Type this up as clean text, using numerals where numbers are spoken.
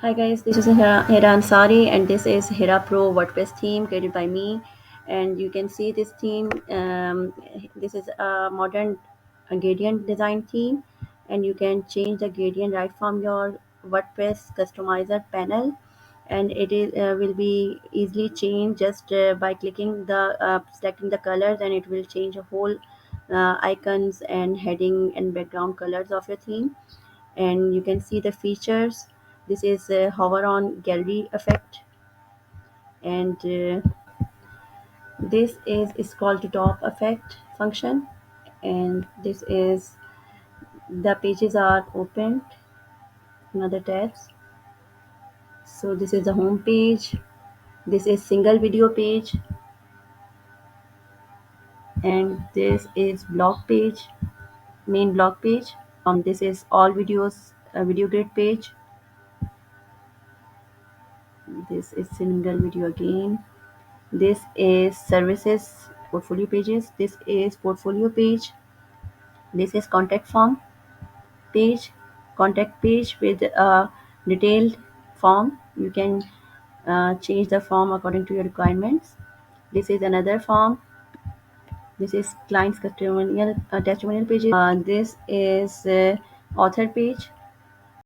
Hi guys, this is HiraAnsari and this is HiraPro WordPress theme created by me. And you can see this theme. This is a modern gradient design theme, and you can change the gradient right from your WordPress customizer panel, and it is will be easily changed just by clicking the selecting the colors, and it will change a whole icons and heading and background colors of your theme. And you can see the features. This is hover on gallery effect, and this is scroll to top effect function, and this is the pages are opened in other tabs. So this is the home page, this is single video page, and this is blog page, main blog page. This is all videos, video grid page. This is single video again. This is services portfolio pages. This is portfolio page. This is contact form page, contact page with a detailed form. You can change the form according to your requirements. This is another form. This is client's testimonial pages. This is author page.